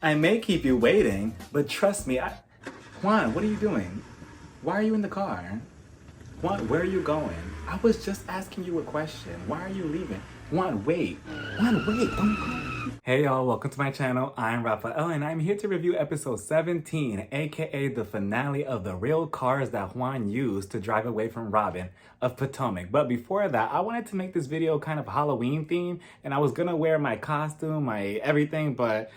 I may keep you waiting, but trust me, Juan, what are you doing? Why are you in the car? Juan, where are you going? I was just asking you a question. Why are you leaving? Juan, wait. Juan, wait. Don't go. Hey y'all, welcome to my channel. I'm Rafael and I'm here to review episode 17, aka the finale of the real cars that Juan used to drive away from Robin of Potomac. But before that, I wanted to make this video kind of Halloween themed, and I was gonna wear my costume, my everything, but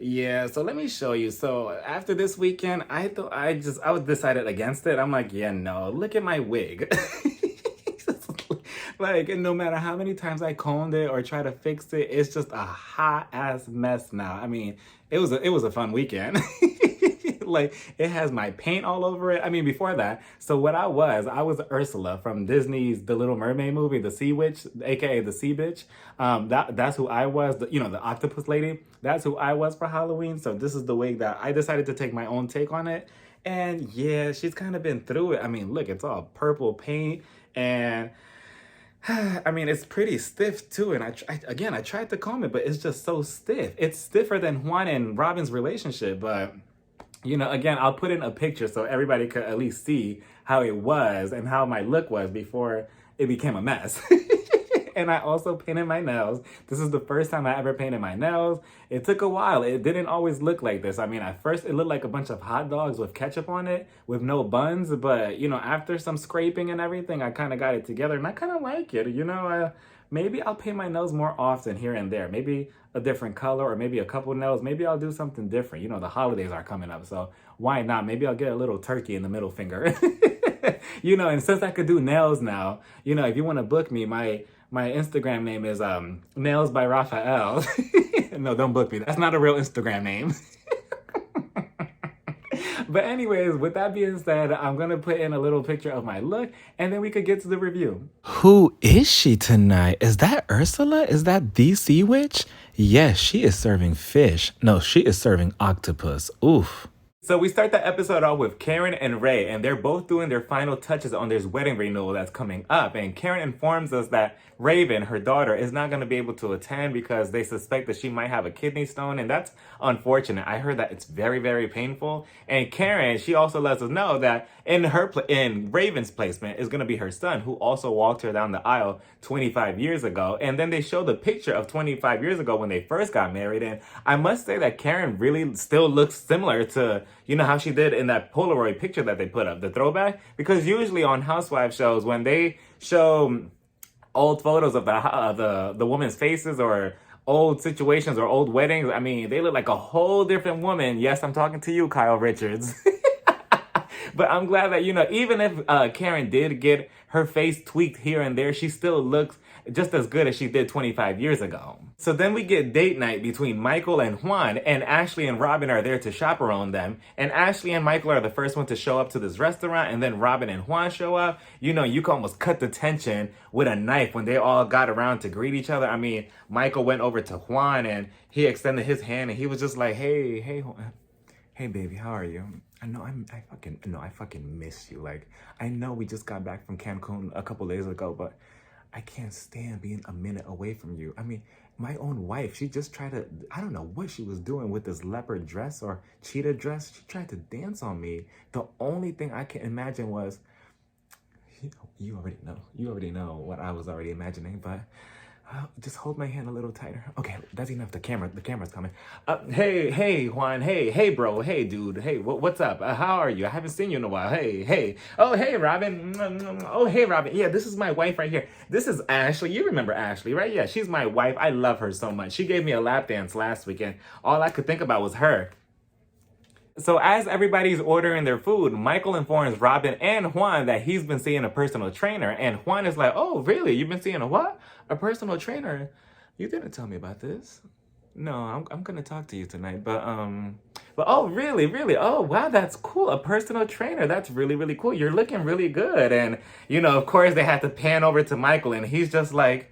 yeah, so let me show you. So after this weekend, I was decided against it. I'm like, yeah, no, look at my wig. Like, and no matter how many times I combed it or try to fix it, it's just a hot ass mess now. I mean, it was a fun weekend. Like, it has my paint all over it. I mean, before that, so what I was Ursula from Disney's The Little Mermaid movie, the Sea Witch, aka the Sea Bitch. That's who I was, the octopus lady. That's who I was for Halloween. So this is the wig that I decided to take my own take on it. And yeah, she's kind of been through it. I mean, look, it's all purple paint and I mean, it's pretty stiff too. And I tried to comb it, but it's just so stiff. It's stiffer than Juan and Robin's relationship, but again, I'll put in a picture so everybody could at least see how it was and how my look was before it became a mess. And I also painted my nails. This is the first time I ever painted my nails. It took a while. It didn't always look like this. I mean, at first it looked like a bunch of hot dogs with ketchup on it with no buns. But, after some scraping and everything, I kind of got it together and I kind of like it. Maybe I'll paint my nails more often here and there. Maybe a different color or maybe a couple nails. Maybe I'll do something different. The holidays are coming up, so why not? Maybe I'll get a little turkey in the middle finger. And since I could do nails now, if you want to book me, my Instagram name is Nails by Rafael. No, don't book me. That's not a real Instagram name. But anyways, with that being said, I'm going to put in a little picture of my look and then we could get to the review. Who is she tonight? Is that Ursula? Is that the Sea Witch? Yes, she is serving fish. No, she is serving octopus. Oof. So we start the episode off with Karen and Ray, and they're both doing their final touches on this wedding renewal that's coming up. And Karen informs us that Raven, her daughter, is not going to be able to attend because they suspect that she might have a kidney stone, and that's unfortunate. I heard that it's very, very painful. And Karen, she also lets us know that in Raven's placement is going to be her son, who also walked her down the aisle 25 years ago. And then they show the picture of 25 years ago when they first got married. And I must say that Karen really still looks similar to, how she did in that Polaroid picture that they put up, the throwback. Because usually on Housewives shows, when they show old photos of the woman's faces or old situations or old weddings, I mean, they look like a whole different woman. Yes, I'm talking to you, Kyle Richards. But I'm glad that, even if Karen did get her face tweaked here and there, she still looks just as good as she did 25 years ago. So then we get date night between Michael and Juan, and Ashley and Robin are there to chaperone them. And Ashley and Michael are the first one to show up to this restaurant, and then Robin and Juan show up. You can almost cut the tension with a knife when they all got around to greet each other. I mean, Michael went over to Juan and he extended his hand and he was just like, hey, baby, how are you? I fucking miss you. Like, I know we just got back from Cancun a couple days ago, but I can't stand being a minute away from you. I mean, my own wife, she just tried to, I don't know what she was doing with this leopard dress or cheetah dress. She tried to dance on me. The only thing I can imagine was, you already know what I was already imagining, but just hold my hand a little tighter. Okay, that's enough. The camera's coming. Hey, Juan. Hey, bro. Hey, dude. Hey, what's up? How are you? I haven't seen you in a while. Hey. Oh, hey, Robin. Oh, hey, Robin. Yeah, this is my wife right here. This is Ashley. You remember Ashley, right? Yeah, she's my wife. I love her so much. She gave me a lap dance last weekend. All I could think about was her. So as everybody's ordering their food, Michael informs Robin and Juan that he's been seeing a personal trainer. And Juan is like, oh, really? You've been seeing a what? A personal trainer? You didn't tell me about this. No, I'm going to talk to you tonight. But oh, really? Oh, wow, that's cool. A personal trainer. That's really, really cool. You're looking really good. And, of course, they had to pan over to Michael and he's just like,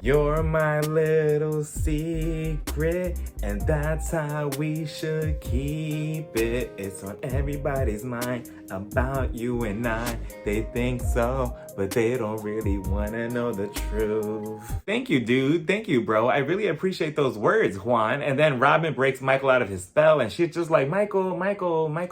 you're my little secret, and that's how we should keep it. It's on everybody's mind about you and I. They think so, but they don't really wanna know the truth. Thank you, dude. Thank you, bro. I really appreciate those words, Juan. And then Robin breaks Michael out of his spell, and she's just like, Michael,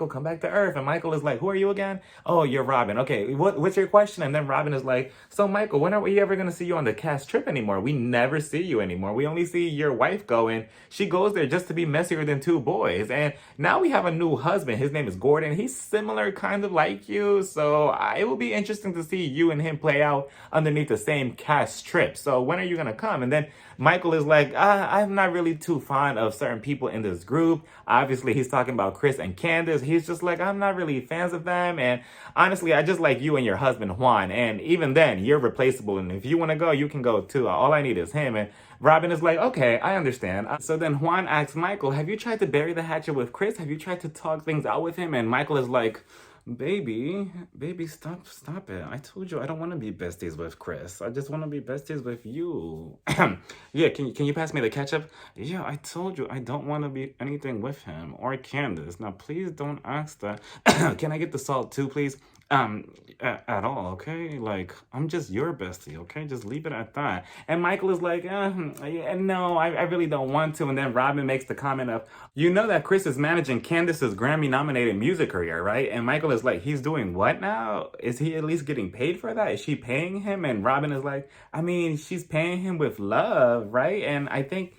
come back to Earth. And Michael is like, who are you again? Oh, you're Robin. Okay, what's your question? And then Robin is like, so Michael, when are we ever gonna see you on the cast trip anymore? We never see you anymore. We only see your wife go, and she goes there just to be messier than two boys. And now we have a new husband. His name is Gordon. He's similar, kind of like you. So it will be interesting to see you and him play out underneath the same cast strip. So when are you gonna come? And then Michael is like, I'm not really too fond of certain people in this group. Obviously, he's talking about Chris and Candace. He's just like, I'm not really fans of them. And honestly, I just like you and your husband, Juan. And even then, you're replaceable. And if you want to go, you can go too. All I need is him. And Robin is like, okay, I understand. So then Juan asks Michael, have you tried to bury the hatchet with Chris? Have you tried to talk things out with him? And Michael is like, baby, stop it. I told you I don't want to be besties with Chris. I just want to be besties with you. Yeah, can you pass me the ketchup? Yeah, I told you I don't want to be anything with him or Candace. Now, please don't ask that. Can I get the salt too, please? At all, okay? Like, I'm just your bestie, okay? Just leave it at that. And Michael is like, no, I really don't want to. And then Robin makes the comment of, you know that Chris is managing Candace's Grammy-nominated music career, right? And Michael is like, he's doing what now? Is he at least getting paid for that? Is she paying him? And Robin is like, I mean, she's paying him with love, right? And I think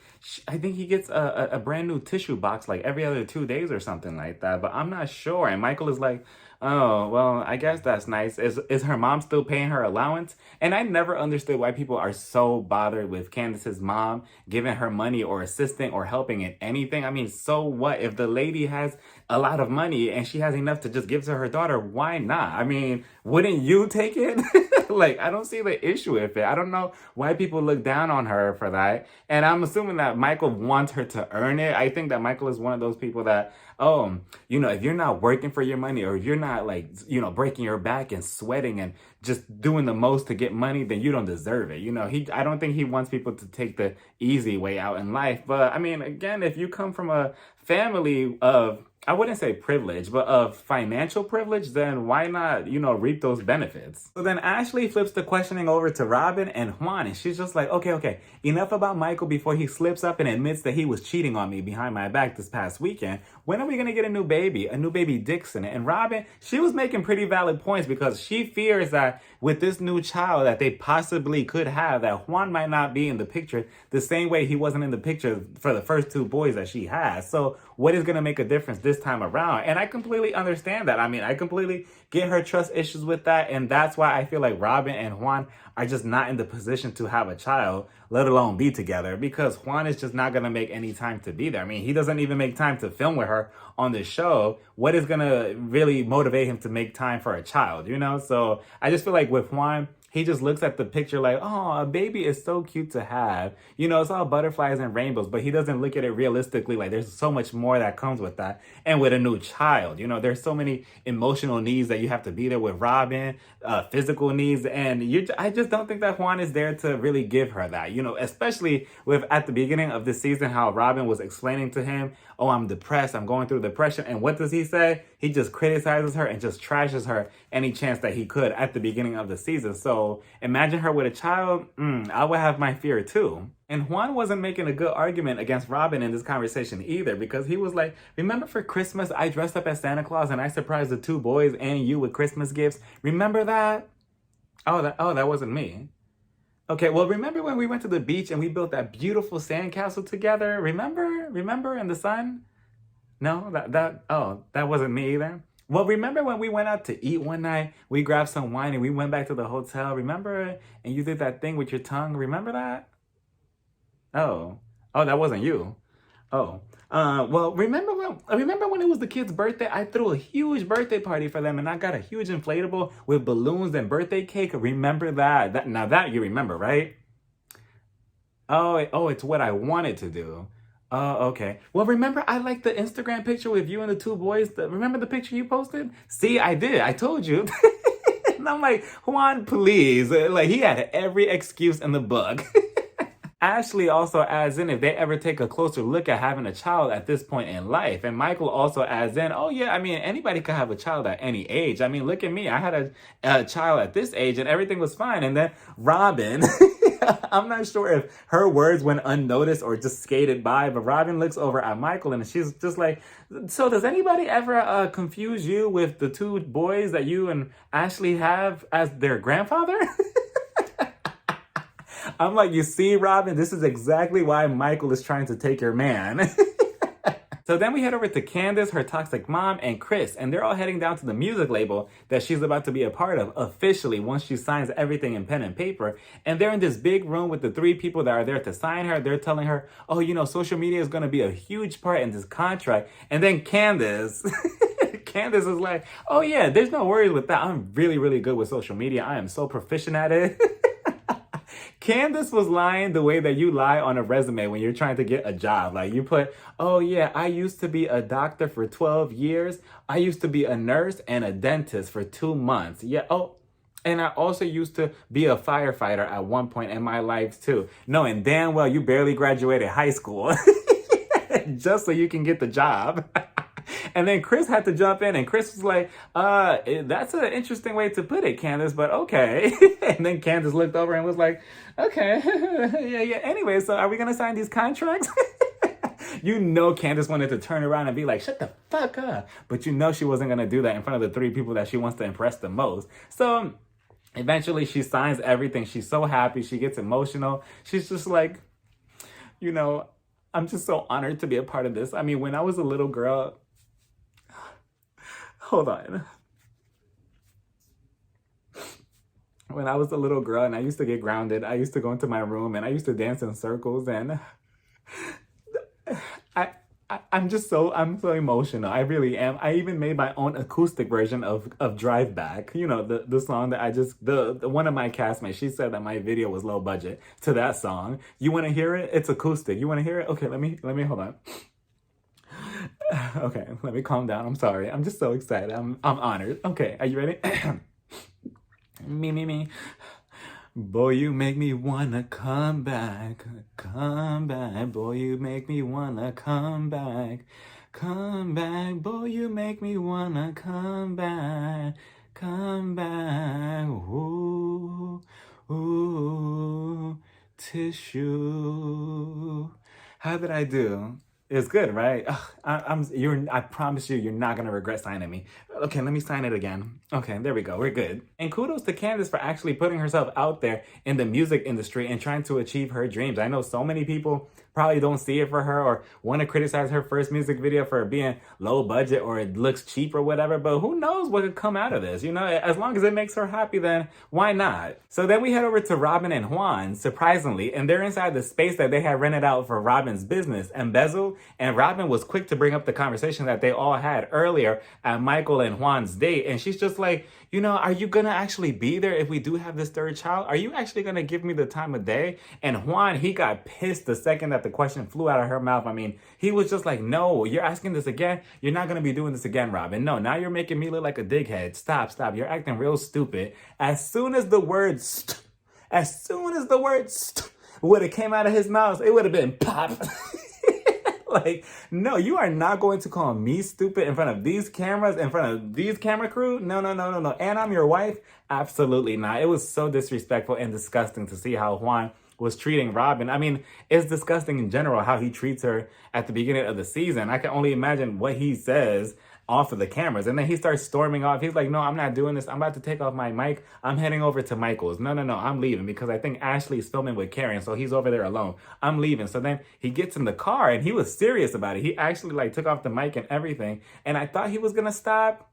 he gets a brand new tissue box like every other 2 days or something like that, but I'm not sure. And Michael is like, oh, well, I guess that's nice. Is her mom still paying her allowance? And I never understood why people are so bothered with Candace's mom giving her money or assisting or helping in anything. I mean, so what? If the lady has a lot of money and she has enough to just give to her daughter, why not? I mean, wouldn't you take it? Like, I don't see the issue with it. I don't know why people look down on her for that. And I'm assuming that Michael wants her to earn it. I think that Michael is one of those people that, if you're not working for your money or if you're not breaking your back and sweating and just doing the most to get money, then you don't deserve it. I don't think he wants people to take the easy way out in life. But I mean, again, if you come from a family of, I wouldn't say privilege, but of financial privilege, then why not, reap those benefits? So then Ashley flips the questioning over to Robin and Juan, and she's just like, okay, enough about Michael before he slips up and admits that he was cheating on me behind my back this past weekend. When are we gonna get a new baby Dixon? And Robin, she was making pretty valid points because she fears that with this new child that they possibly could have, that Juan might not be in the picture the same way he wasn't in the picture for the first two boys that she has. So what is gonna make a difference this time around? And I completely understand that. I mean, I completely get her trust issues with that. And that's why I feel like Robin and Juan are just not in the position to have a child, let alone be together, because Juan is just not going to make any time to be there. I mean, he doesn't even make time to film with her on this show. What is going to really motivate him to make time for a child, So I just feel like with Juan, he just looks at the picture like, oh, a baby is so cute to have. It's all butterflies and rainbows, but he doesn't look at it realistically. Like, there's so much more that comes with that. And with a new child, there's so many emotional needs that you have to be there with Robin, physical needs. And I just don't think that Juan is there to really give her that, especially with at the beginning of this season, how Robin was explaining to him, oh, I'm depressed. I'm going through depression. And what does he say? He just criticizes her and just trashes her any chance that he could at the beginning of the season. So imagine her with a child. I would have my fear too. And Juan wasn't making a good argument against Robin in this conversation either, because he was like, remember for Christmas, I dressed up as Santa Claus and I surprised the two boys and you with Christmas gifts. Remember that? Oh, that wasn't me. Okay, well, remember when we went to the beach and we built that beautiful sandcastle together? Remember in the sun? No, that wasn't me either. Well, remember when we went out to eat one night? We grabbed some wine and we went back to the hotel. Remember? And you did that thing with your tongue. Remember that? Oh, that wasn't you. Oh, well, remember when it was the kid's birthday? I threw a huge birthday party for them and I got a huge inflatable with balloons and birthday cake. Remember that? Now that you remember, right? Oh, it's what I wanted to do. Oh, okay. Well, remember I liked the Instagram picture with you and the two boys? Remember the picture you posted? See, I did. I told you. And I'm like, Juan, please. Like, he had every excuse in the book. Ashley also adds in if they ever take a closer look at having a child at this point in life. And Michael also adds in, oh yeah, I mean, anybody could have a child at any age. I mean, look at me. I had a child at this age and everything was fine. And then Robin, I'm not sure if her words went unnoticed or just skated by, but Robin looks over at Michael and she's just like, so does anybody ever confuse you with the two boys that you and Ashley have as their grandfather? I'm like, you see, Robin, this is exactly why Michael is trying to take your man. So then we head over to Candace, her toxic mom, and Chris, and they're all heading down to the music label that she's about to be a part of officially once she signs everything in pen and paper. And they're in this big room with the 3 people that are there to sign her. They're telling her, oh, you know, social media is going to be a huge part in this contract. And then Candace... Candace is like, oh yeah, there's no worries with that. I'm really, really good with social media. I am so proficient at it. Candace was lying the way that you lie on a resume when you're trying to get a job. Like you put, oh yeah, I used to be a doctor for 12 years. I used to be a nurse and a dentist for 2 months. Yeah, oh, and I also used to be a firefighter at one point in my life too. Knowing damn well you barely graduated high school just so you can get the job. And then Chris had to jump in and Chris was like, that's an interesting way to put it, Candace, but okay. And then Candace looked over and was like, okay, yeah. Anyway, so are we going to sign these contracts? You know Candace wanted to turn around and be like, shut the fuck up. But you know she wasn't going to do that in front of the 3 people that she wants to impress the most. So eventually she signs everything. She's so happy. She gets emotional. She's just like, you know, I'm just so honored to be a part of this. I mean, when I was a little girl... Hold on. When I was a little girl and I used to get grounded, I used to go into my room and I used to dance in circles and I'm so emotional. I really am. I even made my own acoustic version of Drive Back. You know, the song that the one of my castmates, she said that my video was low budget to that song. You want to hear it? It's acoustic. You want to hear it? Okay, let me hold on. Okay, let me calm down. I'm sorry. I'm just so excited. I'm honored. Okay, are you ready? Me. Boy, you make me wanna come back. Come back. Boy, you make me wanna come back. Come back. Boy, you make me wanna come back. Come back. Ooh, ooh, tissue. How did I do? It's good, right? I promise you're not gonna regret signing me. Okay, let me sign it again. Okay, there we go. We're good. And kudos to Candace for actually putting herself out there in the music industry and trying to achieve her dreams. I know so many people probably don't see it for her or want to criticize her first music video for being low budget or it looks cheap or whatever, but who knows what could come out of this, you know? As long as it makes her happy, then why not? So then we head over to Robin and Juan, surprisingly, and they're inside the space that they had rented out for Robin's business, Embezzle, and Robin was quick to bring up the conversation that they all had earlier at Michael and Juan's date, and she's just like, you know, are you gonna actually be there if we do have this 3rd child? Are you actually gonna give me the time of day? And Juan, he got pissed the second that the question flew out of her mouth. I mean, he was just like, no, you're asking this again? You're not gonna be doing this again, Robin. No, now you're making me look like a dickhead. Stop. You're acting real stupid. As soon as the word st would have came out of his mouth, it would have been pop. Like, no, you are not going to call me stupid in front of these cameras, in front of these camera crew. No. And I'm your wife? Absolutely not. It was so disrespectful and disgusting to see how Juan was treating Robin. I mean, it's disgusting in general how he treats her at the beginning of the season. I can only imagine what he says off of the cameras. And then he starts storming off. He's like, no, I'm not doing this. I'm about to take off my mic. I'm heading over to Michael's. No, I'm leaving because I think Ashley's filming with Karen. So he's over there alone. I'm leaving. So then he gets in the car and he was serious about it. He actually like took off the mic and everything. And I thought he was going to stop.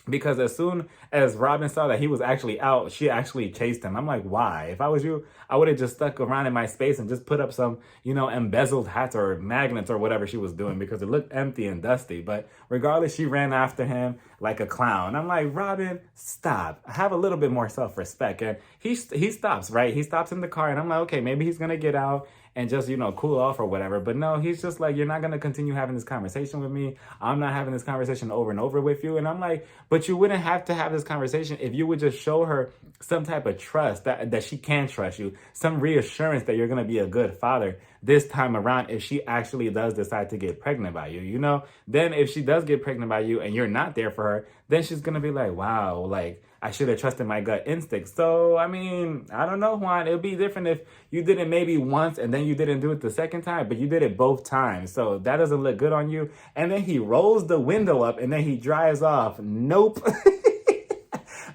Because as soon as Robin saw that he was actually out, she actually chased him. I'm like, why? If I was you, I would have just stuck around in my space and just put up some, you know, embezzled hats or magnets or whatever she was doing because it looked empty and dusty. But regardless, she ran after him like a clown. I'm like, Robin, stop. Have a little bit more self-respect. And he stops, right? He stops in the car and I'm like, okay, maybe he's going to get out and just, cool off or whatever. But no, he's just like, you're not going to continue having this conversation with me. I'm not having this conversation over and over with you. And I'm like, but you wouldn't have to have this conversation if you would just show her some type of trust that she can trust you, some reassurance that you're going to be a good father this time around if she actually does decide to get pregnant by you, Then if she does get pregnant by you and you're not there for her, then she's going to be like, wow, like, I should have trusted my gut instinct. So, I mean, I don't know, Juan. It would be different if you did it maybe once and then you didn't do it the second time, but you did it both times. So that doesn't look good on you. And then he rolls the window up and then he drives off. Nope.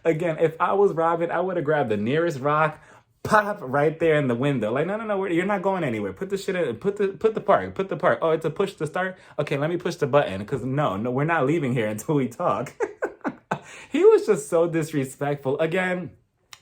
Again, if I was Robin, I would have grabbed the nearest rock, pop right there in the window. Like, no, you're not going anywhere. Put the shit in, put the park. Oh, it's a push to start? Okay, let me push the button because no, we're not leaving here until we talk. He was just so disrespectful. Again,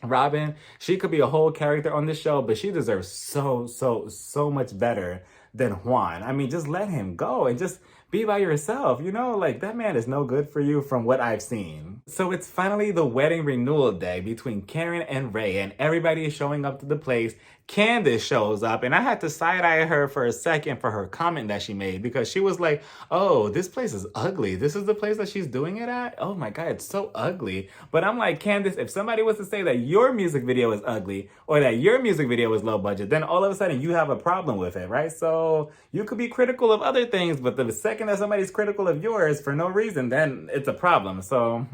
Robin, she could be a whole character on this show, but she deserves so much better than Juan. I mean, just let him go and just be by yourself. Like that man is no good for you from what I've seen. So it's finally the wedding renewal day between Karen and Ray, and everybody is showing up to the place. Candace shows up, and I had to side-eye her for a second for her comment that she made, because she was like, oh, this place is ugly. This is the place that she's doing it at? Oh my God, it's so ugly. But I'm like, Candace, if somebody was to say that your music video is ugly or that your music video is low budget, then all of a sudden you have a problem with it, right? So you could be critical of other things, but the second that somebody's critical of yours for no reason, then it's a problem. So,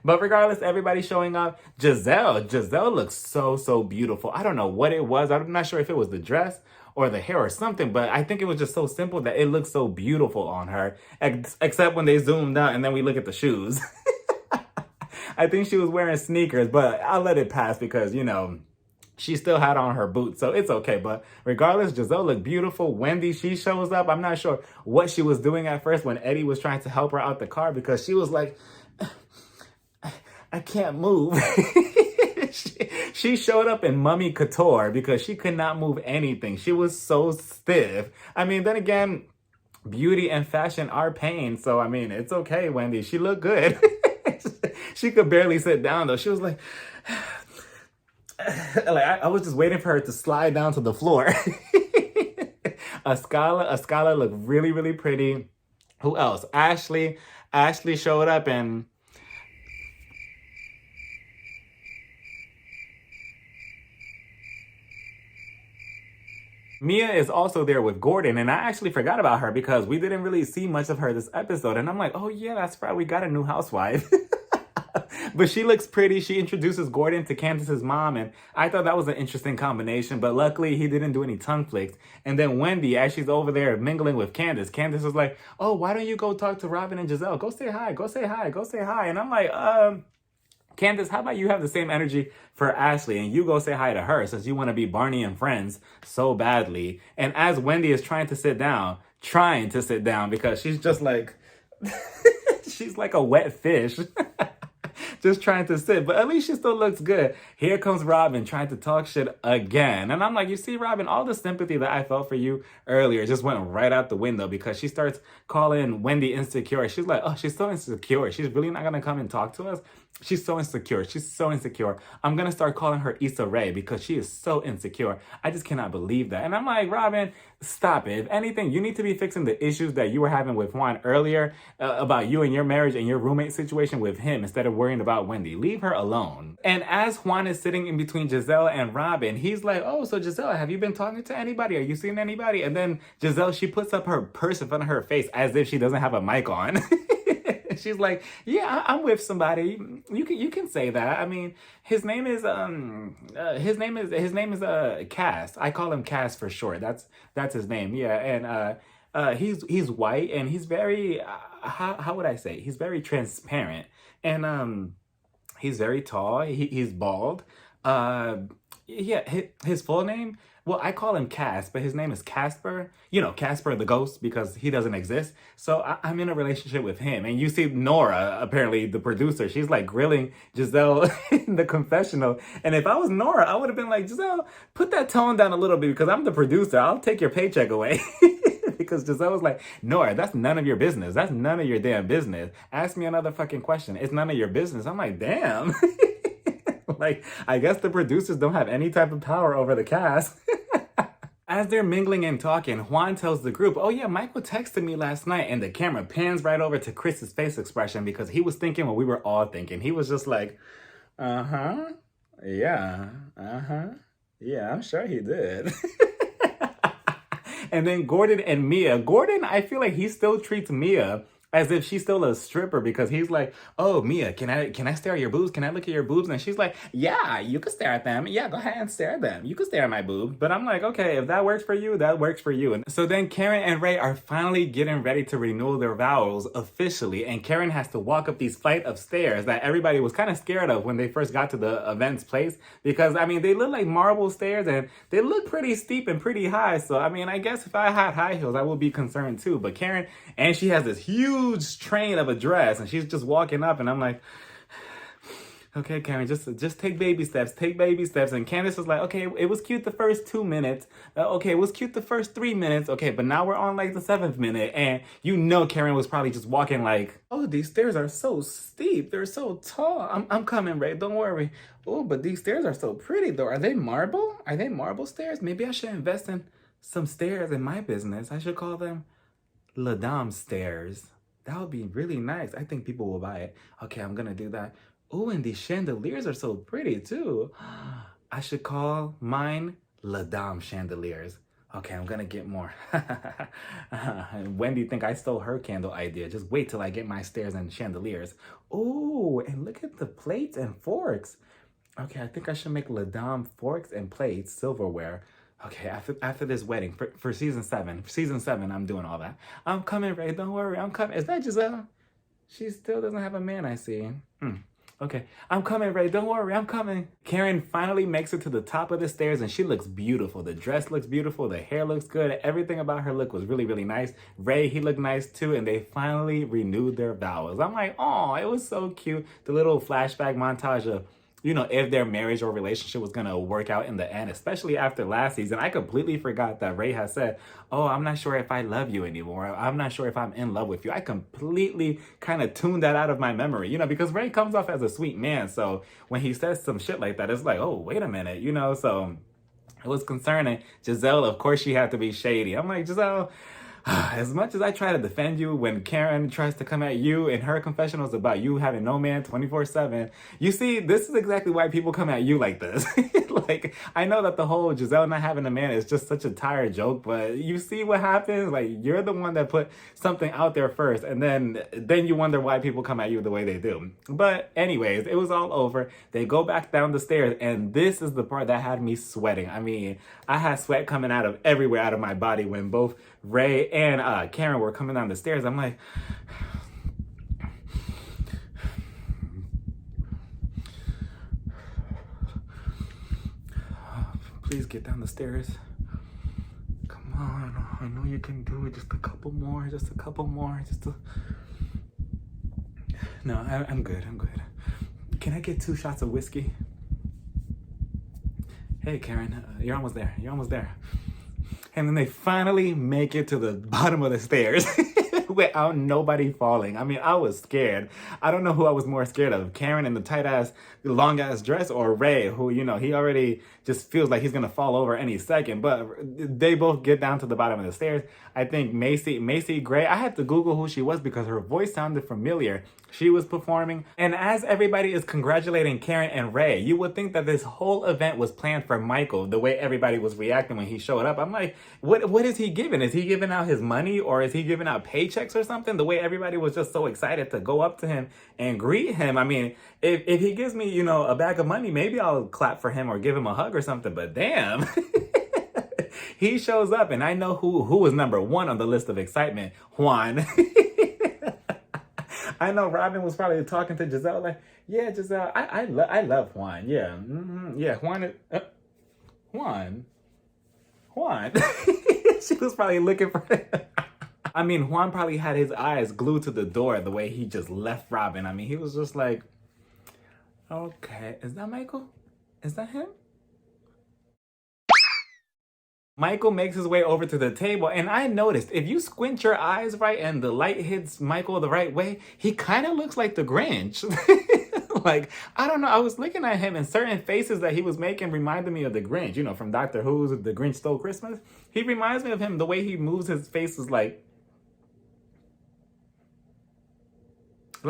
But regardless, everybody's showing up. Giselle looks so beautiful. I don't know what it was. I'm not sure if it was the dress or the hair or something, but I think it was just so simple that it looked so beautiful on her, except when they zoomed out and then we look at the shoes. I think she was wearing sneakers, but I'll let it pass because, she still had on her boots, so it's okay. But regardless, Giselle looked beautiful. Wendy, she shows up. I'm not sure what she was doing at first when Eddie was trying to help her out the car, because she was like, I can't move. She showed up in mummy couture because she could not move anything. She was so stiff. I mean, then again, beauty and fashion are pain. So, I mean, it's okay, Wendy. She looked good. She could barely sit down, though. She was like... I was just waiting for her to slide down to the floor. Ascala looked really pretty. Who else? Ashley showed up, and Mia is also there with Gordon, and I actually forgot about her because we didn't really see much of her this episode. And I'm like, oh yeah, that's right, we got a new housewife. But she looks pretty. She introduces Gordon to Candace's mom, and I thought that was an interesting combination, but luckily he didn't do any tongue flicks. And then Wendy, as she's over there mingling with Candace was like, oh, why don't you go talk to Robin and Giselle? Go say hi. And I'm like, Candace, how about you have the same energy for Ashley and you go say hi to her, since you want to be Barney and Friends so badly. And as Wendy is trying to sit down because she's just like, she's like a wet fish. Just trying to sit, but at least she still looks good. Here comes Robin trying to talk shit again. And I'm like, you see, Robin, all the sympathy that I felt for you earlier just went right out the window, because she starts calling Wendy insecure. She's like, oh, she's so insecure. She's really not going to come and talk to us. She's so insecure. I'm going to start calling her Issa Rae because she is so insecure. I just cannot believe that. And I'm like, Robin, stop it. If anything, you need to be fixing the issues that you were having with Juan earlier about you and your marriage and your roommate situation with him, instead of worrying about Wendy. Leave her alone. And as Juan is sitting in between Giselle and Robin, he's like, oh, so Giselle, have you been talking to anybody? Are you seeing anybody? And then Giselle, she puts up her purse in front of her face as if she doesn't have a mic on. She's like, yeah, I'm with somebody. You can say that. I mean, his name is Cass. I call him Cass for short. That's his name. Yeah, and he's white, and he's very how would I say? He's very transparent, and he's very tall. He's bald. Yeah, his full name. Well, I call him Cass, but his name is Casper. Casper the ghost, because he doesn't exist. So I'm in a relationship with him. And you see Nora, apparently the producer, she's like grilling Giselle in the confessional. And if I was Nora, I would have been like, Giselle, put that tone down a little bit, because I'm the producer. I'll take your paycheck away. Because Giselle was like, Nora, that's none of your business. That's none of your damn business. Ask me another fucking question. It's none of your business. I'm like, damn. Like, I guess the producers don't have any type of power over the cast. As they're mingling and talking, Juan tells the group, oh yeah, Michael texted me last night, and the camera pans right over to Chris's face expression because he was thinking what we were all thinking. He was just like, uh-huh, yeah, uh-huh, yeah, I'm sure he did. And then Gordon and Mia. Gordon, I feel like he still treats Mia as if she's still a stripper because he's like, oh, Mia, can I stare at your boobs? Can I look at your boobs? And she's like, yeah, you can stare at them. Yeah, go ahead and stare at them. You can stare at my boobs. But I'm like, okay, if that works for you, that works for you. And so then Karen and Ray are finally getting ready to renew their vows officially. And Karen has to walk up these flight of stairs that everybody was kind of scared of when they first got to the event's place. Because, I mean, they look like marble stairs and they look pretty steep and pretty high. So, I mean, I guess if I had high heels, I would be concerned too. But Karen, and she has this huge train of a dress and she's just walking up and I'm like, okay, Karen, just take baby steps, and Candace was like, okay, it was cute the first 2 minutes, okay, it was cute the first 3 minutes, okay, but now we're on like the 7th minute. And you know Karen was probably just walking like, oh, these stairs are so steep, they're so tall. I'm coming, Ray, don't worry. Oh, but these stairs are so pretty though. Are they marble stairs? Maybe I should invest in some stairs in my business. I should call them La Dame stairs. That would be really nice. I think people will buy it. Okay, I'm gonna do that. Oh, and these chandeliers are so pretty too. I should call mine La Dame chandeliers. Okay, I'm gonna get more. Wendy think I stole her candle idea. Just wait till I get my stairs and chandeliers. Oh, and look at the plates and forks. Okay, I think I should make La Dame forks and plates, silverware. Okay, after this wedding, for season 7. For season 7, I'm doing all that. I'm coming, Ray. Don't worry, I'm coming. Is that Giselle? She still doesn't have a man, I see. Okay, I'm coming, Ray. Don't worry, I'm coming. Karen finally makes it to the top of the stairs and she looks beautiful. The dress looks beautiful. The hair looks good. Everything about her look was really, really nice. Ray, he looked nice too. And they finally renewed their vows. I'm like, oh, it was so cute. The little flashback montage of, you know, if their marriage or relationship was going to work out in the end, especially after last season. I completely forgot that Ray has said, oh, I'm not sure if I love you anymore. I'm not sure if I'm in love with you. I completely kind of tuned that out of my memory, you know, because Ray comes off as a sweet man. So when he says some shit like that, it's like, oh, wait a minute, you know, so it was concerning. Giselle, of course, she had to be shady. I'm like, Giselle, as much as I try to defend you when Karen tries to come at you in her confessionals about you having no man 24/7, you see, this is exactly why people come at you like this. Like, I know that the whole Giselle not having a man is just such a tired joke, but you see what happens? Like, you're the one that put something out there first, and then you wonder why people come at you the way they do. But anyways, it was all over. They go back down the stairs, and this is the part that had me sweating. I mean, I had sweat coming out of everywhere out of my body when both Ray and Karen were coming down the stairs. I'm like, please get down the stairs. Come on, I know you can do it. Just a couple more, No, I'm good. Can I get 2 shots of whiskey? Hey, Karen, you're almost there. And then they finally make it to the bottom of the stairs without nobody falling. I mean, I was scared. I don't know who I was more scared of, Karen in the tight-ass, long-ass dress, or Ray, who, you know, he already just feels like he's going to fall over any second. But they both get down to the bottom of the stairs. I think Macy Gray, I had to Google who she was because her voice sounded familiar. She was performing. And as everybody is congratulating Karen and Ray, you would think that this whole event was planned for Michael, the way everybody was reacting when he showed up. I'm like, what is he giving? Is he giving out his money or is he giving out paychecks or something? The way everybody was just so excited to go up to him and greet him. I mean, if he gives me, you know, a bag of money, maybe I'll clap for him or give him a hug or something. But damn. He shows up and I know who was number 1 on the list of excitement. Juan. I know Robin was probably talking to Giselle like, yeah, Giselle, I love Juan. Yeah. Yeah, Juan. She was probably looking for him. I mean, Juan probably had his eyes glued to the door the way he just left Robin. I mean, he was just like, okay, is that Michael? Is that him? Michael makes his way over to the table, and I noticed, if you squint your eyes right and the light hits Michael the right way, he kind of looks like the Grinch. Like, I don't know. I was looking at him and certain faces that he was making reminded me of the Grinch, from Doctor Who's The Grinch Stole Christmas. He reminds me of him. The way he moves his face is like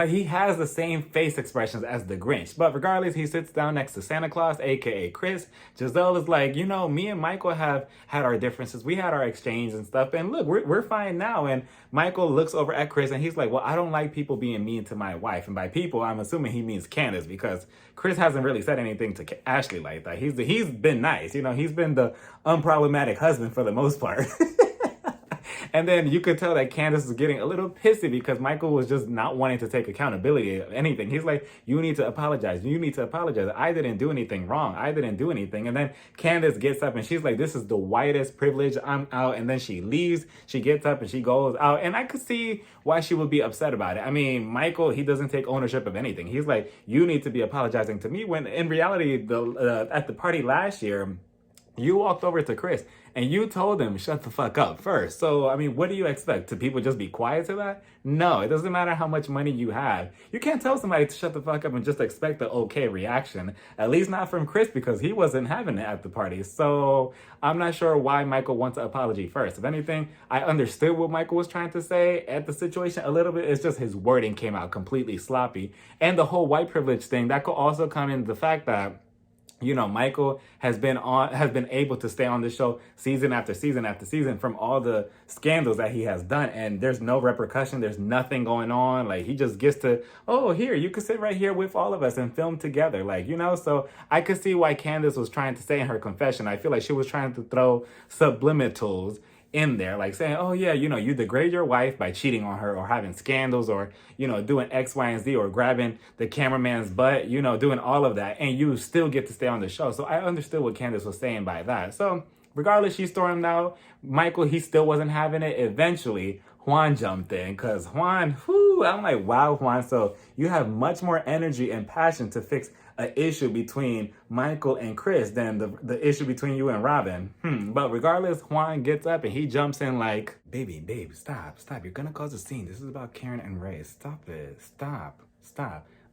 he has the same face expressions as the Grinch. But regardless, he sits down next to Santa Claus, aka Chris. Giselle is like, me and Michael have had our differences. We had our exchange and stuff. And look, we're fine now. And Michael looks over at Chris and he's like, well, I don't like people being mean to my wife. And by people, I'm assuming he means Candace, because Chris hasn't really said anything to Ashley like that. He's been nice. He's been the unproblematic husband for the most part. And then you could tell that Candace is getting a little pissy because Michael was just not wanting to take accountability of anything. He's like, you need to apologize. You need to apologize. I didn't do anything wrong. I didn't do anything. And then Candace gets up and she's like, this is the whitest privilege. I'm out. And then she leaves. She gets up and she goes out. And I could see why she would be upset about it. I mean, Michael, he doesn't take ownership of anything. He's like, you need to be apologizing to me, when in reality, at the party last year, you walked over to Chris and you told him, shut the fuck up first. So, I mean, what do you expect? To people just be quiet to that? No, it doesn't matter how much money you have. You can't tell somebody to shut the fuck up and just expect the okay reaction. At least not from Chris, because he wasn't having it at the party. So I'm not sure why Michael wants an apology first. If anything, I understood what Michael was trying to say at the situation a little bit. It's just his wording came out completely sloppy. And the whole white privilege thing, that could also come into the fact that Michael has been able to stay on the show season after season after season from all the scandals that he has done, and there's no repercussion. There's nothing going on. Like, he just gets to, oh, here, you can sit right here with all of us and film together. So I could see why Candace was trying to say in her confession. I feel like she was trying to throw subliminals in there, like saying, oh yeah, you degrade your wife by cheating on her or having scandals or, doing X, Y, and Z, or grabbing the cameraman's butt, doing all of that, and you still get to stay on the show. So I understood what Candace was saying by that. So regardless, she stormed out. Michael, he still wasn't having it. Eventually, Juan jumped in, because Juan, I'm like, wow, Juan, so you have much more energy and passion to fix an issue between Michael and Chris than the issue between you and Robin. But regardless, Juan gets up and he jumps in like, babe, stop. You're gonna cause a scene. This is about Karen and Ray. Stop it. Stop.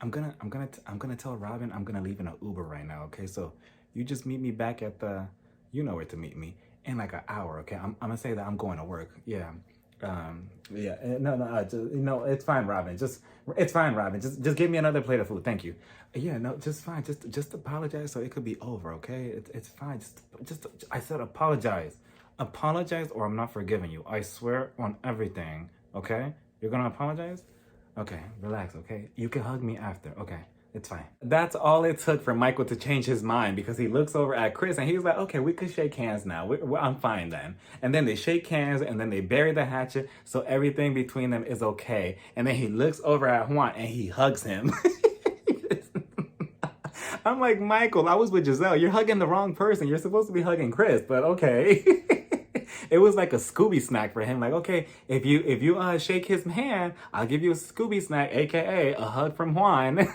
I'm gonna tell Robin I'm gonna leave in an Uber right now, okay? So you just meet me back at you know where to meet me, in like an hour, okay? I'm gonna say that I'm going to work. Yeah. No, it's fine, Robin. It's fine, Robin. Just give me another plate of food. Thank you. Yeah, no, just fine. Just apologize so it could be over, okay? It's fine. I said apologize. Apologize or I'm not forgiving you. I swear on everything, okay? You're gonna apologize? Okay, relax, okay? You can hug me after, okay? It's fine. That's all it took for Michael to change his mind, because he looks over at Chris and he's like, okay, we could shake hands now. I'm fine then. And then they shake hands and then they bury the hatchet so everything between them is okay. And then he looks over at Juan and he hugs him. I'm like, Michael, I was with Giselle. You're hugging the wrong person. You're supposed to be hugging Chris, but okay. It was like a Scooby snack for him. Like, okay, if you shake his hand, I'll give you a Scooby snack, aka a hug from Juan.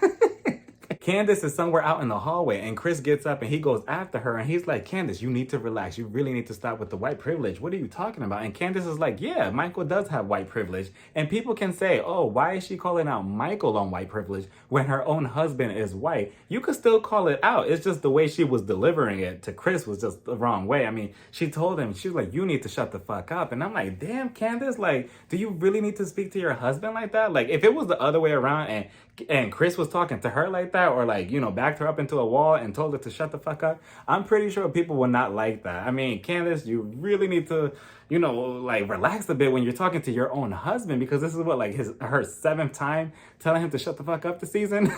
Candace is somewhere out in the hallway and Chris gets up and he goes after her and he's like, Candace, you need to relax. You really need to stop with the white privilege. What are you talking about? And Candace is like, yeah, Michael does have white privilege. And people can say, oh, why is she calling out Michael on white privilege when her own husband is white? You could still call it out. It's just the way she was delivering it to Chris was just the wrong way. I mean, she told him, she was like, you need to shut the fuck up. And I'm like, damn, Candace, like, do you really need to speak to your husband like that? Like, if it was the other way around and Chris was talking to her like that, or like, backed her up into a wall and told her to shut the fuck up, I'm pretty sure people would not like that. I mean, Candace, you really need to, like, relax a bit when you're talking to your own husband, because this is what, like, her 7th time telling him to shut the fuck up this season.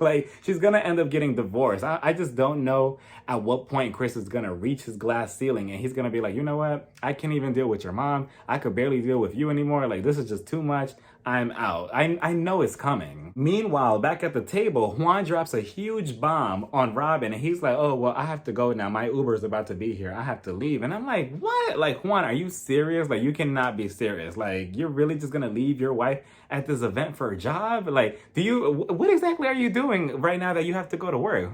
Like, she's gonna end up getting divorced. I just don't know at what point Chris is gonna reach his glass ceiling and he's gonna be like, you know what? I can't even deal with your mom. I could barely deal with you anymore. Like, this is just too much. I'm out. I know it's coming. Meanwhile, back at the table, Juan drops a huge bomb on Robin and he's like, oh, well, I have to go now. My Uber's about to be here. I have to leave. And I'm like, what? Like, Juan, are you serious? Like, you cannot be serious. Like, you're really just gonna leave your wife at this event for a job? Like, what exactly are you doing right now that you have to go to work?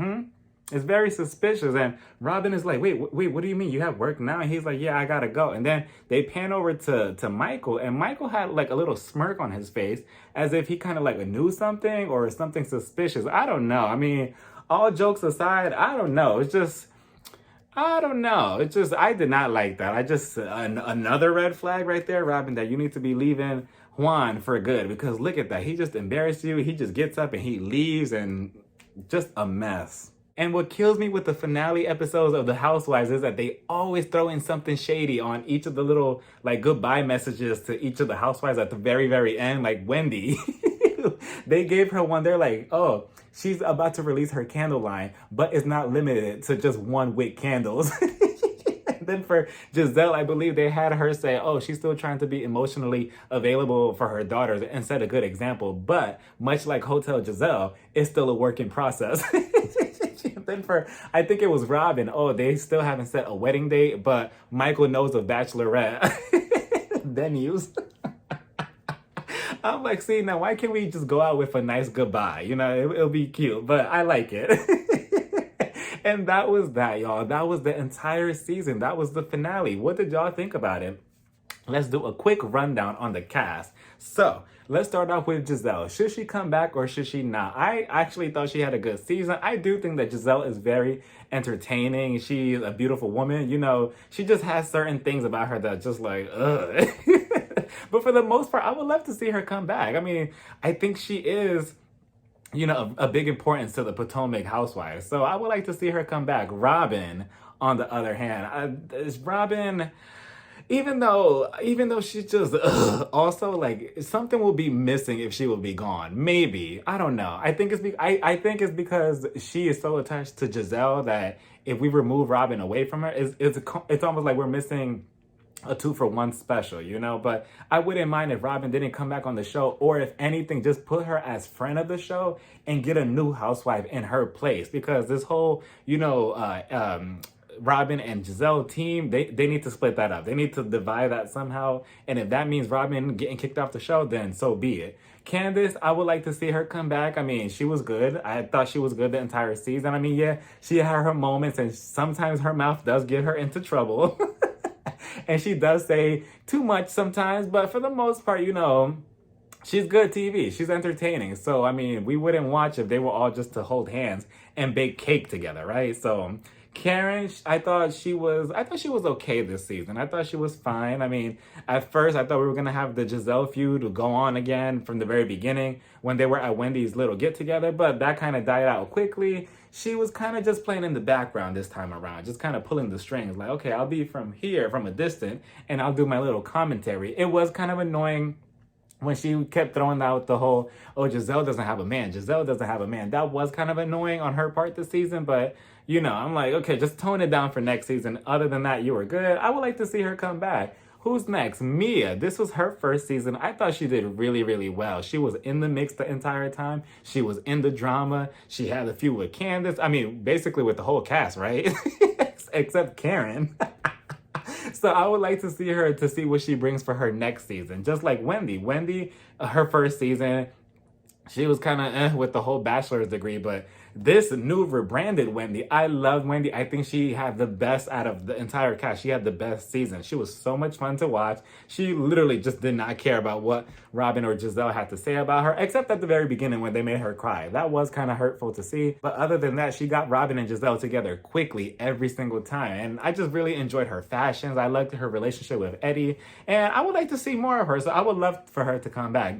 It's very suspicious. And Robin is like, wait, what do you mean? You have work now? And he's like, yeah, I gotta go. And then they pan over to Michael, and Michael had like a little smirk on his face as if he kind of like knew something or something suspicious. I don't know. I mean, all jokes aside, I don't know. I don't know. I did not like that. Another red flag right there, Robin, that you need to be leaving Juan for good, because look at that. He just embarrassed you. He just gets up and he leaves, and just a mess. And what kills me with the finale episodes of The Housewives is that they always throw in something shady on each of the little like goodbye messages to each of the housewives at the very, very end. Like Wendy, they gave her one. They're like, oh, she's about to release her candle line, but it's not limited to just 1 wick candles. Then for Giselle, I believe they had her say, oh, she's still trying to be emotionally available for her daughters and set a good example. But much like Hotel Giselle, it's still a work in process. Then for, I think it was Robin, oh, they still haven't set a wedding date, but Michael knows of bachelorette venues. I'm like, see, now why can't we just go out with a nice goodbye? You know, it'll be cute, but I like it. And that was that, y'all. That was the entire season. That was the finale. What did y'all think about it? Let's do a quick rundown on the cast. So, let's start off with Giselle. Should she come back or should she not? I actually thought she had a good season. I do think that Giselle is very entertaining. She's a beautiful woman. You know, she just has certain things about her that just like, ugh. But for the most part, I would love to see her come back. I mean, I think she is, you know, a big importance to the Potomac housewives. So I would like to see her come back. Robin, on the other hand, is Robin... Even though she's just also like something will be missing if she will be gone. Maybe, I don't know. I think it's because she is so attached to Giselle that if we remove Robin away from her, it's almost like we're missing a 2-for-1 special, you know. But I wouldn't mind if Robin didn't come back on the show, or if anything, just put her as friend of the show and get a new housewife in her place, because this whole, you know, Robin and Giselle team, they need to split that up. They need to divide that somehow. And if that means Robin getting kicked off the show, then so be it. Candace, I would like to see her come back. I mean, she was good. I thought she was good the entire season. I mean, yeah, she had her moments, and sometimes her mouth does get her into trouble. And she does say too much sometimes, but for the most part, you know, she's good TV. She's entertaining. So, I mean, we wouldn't watch if they were all just to hold hands and bake cake together, right? So, Karen, I thought she was okay this season. I thought she was fine. I mean, at first I thought we were gonna have the Giselle feud go on again from the very beginning when they were at Wendy's little get together, but that kind of died out quickly. She was kind of just playing in the background this time around, just kind of pulling the strings. Like, okay, I'll be from here, from a distance, and I'll do my little commentary. It was kind of annoying when she kept throwing out the whole, oh, Giselle doesn't have a man. Giselle doesn't have a man. That was kind of annoying on her part this season, but, you know, I'm like, okay, just tone it down for next season. Other than that, you were good. I would like to see her come back. Who's next? Mia. This was her first season. I thought she did really, really well. She was in the mix the entire time. She was in the drama. She had a few with Candace. I mean, basically with the whole cast, right? Except Karen. So I would like to see her, to see what she brings for her next season. Just like Wendy. Wendy, her first season, she was kind of with the whole bachelor's degree, but this new rebranded Wendy, I love Wendy. I think she had the best out of the entire cast. She had the best season. She was so much fun to watch. She literally just did not care about what Robin or Giselle had to say about her, except at the very beginning when they made her cry. That was kind of hurtful to see. But other than that, she got Robin and Giselle together quickly every single time. And I just really enjoyed her fashions. I liked her relationship with Eddie. And I would like to see more of her. So I would love for her to come back.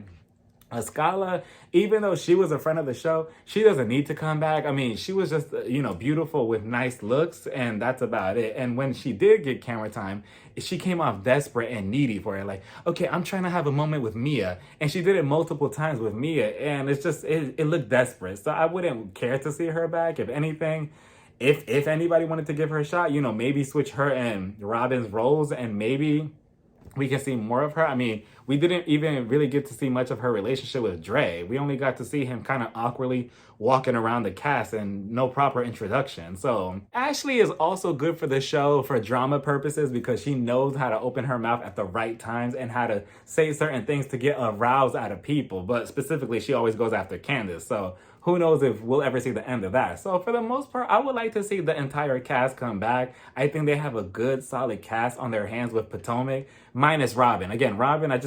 Escala, even though she was a friend of the show, she doesn't need to come back. I mean, she was just, you know, beautiful with nice looks, and that's about it. And when she did get camera time, she came off desperate and needy for it. Like, okay, I'm trying to have a moment with Mia. And she did it multiple times with Mia, and it's just, it looked desperate. So I wouldn't care to see her back. If anything, if anybody wanted to give her a shot, you know, maybe switch her and Robin's roles, and maybe we can see more of her. I mean, we didn't even really get to see much of her relationship with Dre. We only got to see him kind of awkwardly walking around the cast and no proper introduction. So Ashley is also good for the show for drama purposes because she knows how to open her mouth at the right times and how to say certain things to get a rouse out of people. But specifically, she always goes after Candace. So who knows if we'll ever see the end of that. So for the most part, I would like to see the entire cast come back. I think they have a good, solid cast on their hands with Potomac, minus Robin. Again, Robin, I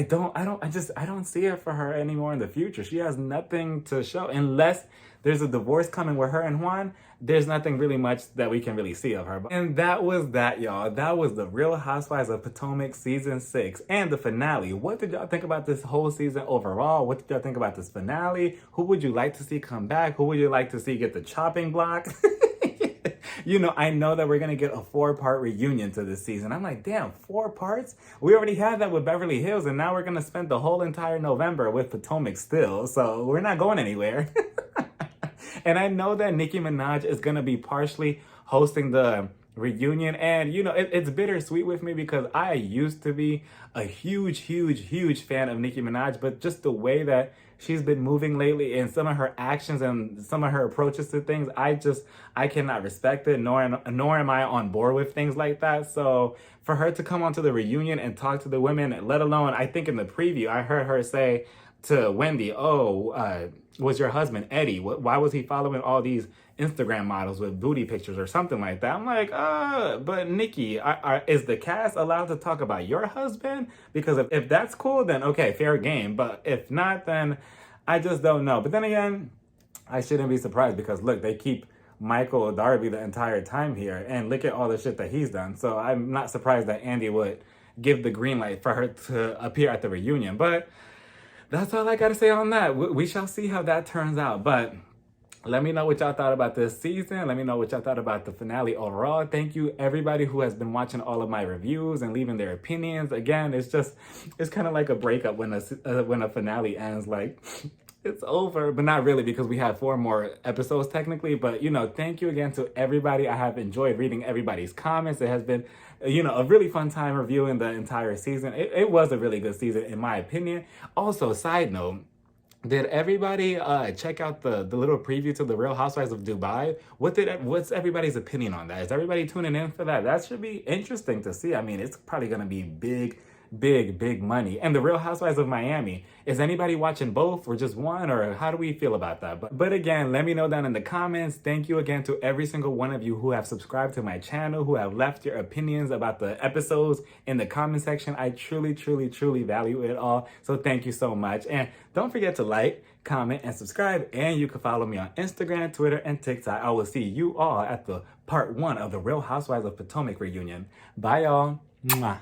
don't see it for her anymore in the future. She has nothing to show unless there's a divorce coming with her and Juan. There's nothing really much that we can really see of her. And that was that, y'all. That was the Real Housewives of Potomac season 6 and the finale. What did y'all think about this whole season overall? What did y'all think about this finale? Who would you like to see come back? Who would you like to see get the chopping block? You know, I know that we're going to get a 4-part reunion to this season. I'm like, damn, 4 parts? We already had that with Beverly Hills, and now we're going to spend the whole entire November with Potomac still. So we're not going anywhere. And I know that Nicki Minaj is going to be partially hosting the reunion. And, you know, it's bittersweet with me because I used to be a huge fan of Nicki Minaj. But just the way that she's been moving lately and some of her actions and some of her approaches to things, I cannot respect it, nor am I on board with things like that. So for her to come onto the reunion and talk to the women, let alone, I think in the preview, I heard her say to Wendy, was your husband Eddie? Why was he following all these Instagram models with booty pictures or something like that? I'm like, but Nikki, is the cast allowed to talk about your husband? Because if that's cool, then okay, fair game. But if not, then I just don't know. But then again, I shouldn't be surprised because look, they keep Michael Darby the entire time here, and look at all the shit that he's done. So I'm not surprised that Andy would give the green light for her to appear at the reunion. But that's all I gotta say on that. We shall see how that turns out. But let me know what y'all thought about this season. Let me know what y'all thought about the finale overall. Thank you everybody who has been watching all of my reviews and leaving their opinions. Again, it's kind of like a breakup when a finale ends. Like, it's over, but not really because we have 4 more episodes technically. But, you know, thank you again to everybody. I have enjoyed reading everybody's comments. It has been, you know, a really fun time reviewing the entire season. It was a really good season in my opinion. Also, side note, did everybody check out the little preview to the Real Housewives of Dubai? What's everybody's opinion on that? Is everybody tuning in for that? That should be interesting to see. I mean, it's probably going to be big money. And the Real Housewives of Miami, is anybody watching both or just one, or how do we feel about that? But again, let me know down in the comments. Thank you again to every single one of you who have subscribed to my channel, who have left your opinions about the episodes in the comment section. I truly value it all. So thank you so much. And don't forget to like, comment, and subscribe. And you can follow me on Instagram, Twitter, and TikTok. I will see you all at the part 1 of the Real Housewives of Potomac reunion. Bye, y'all. Mwah.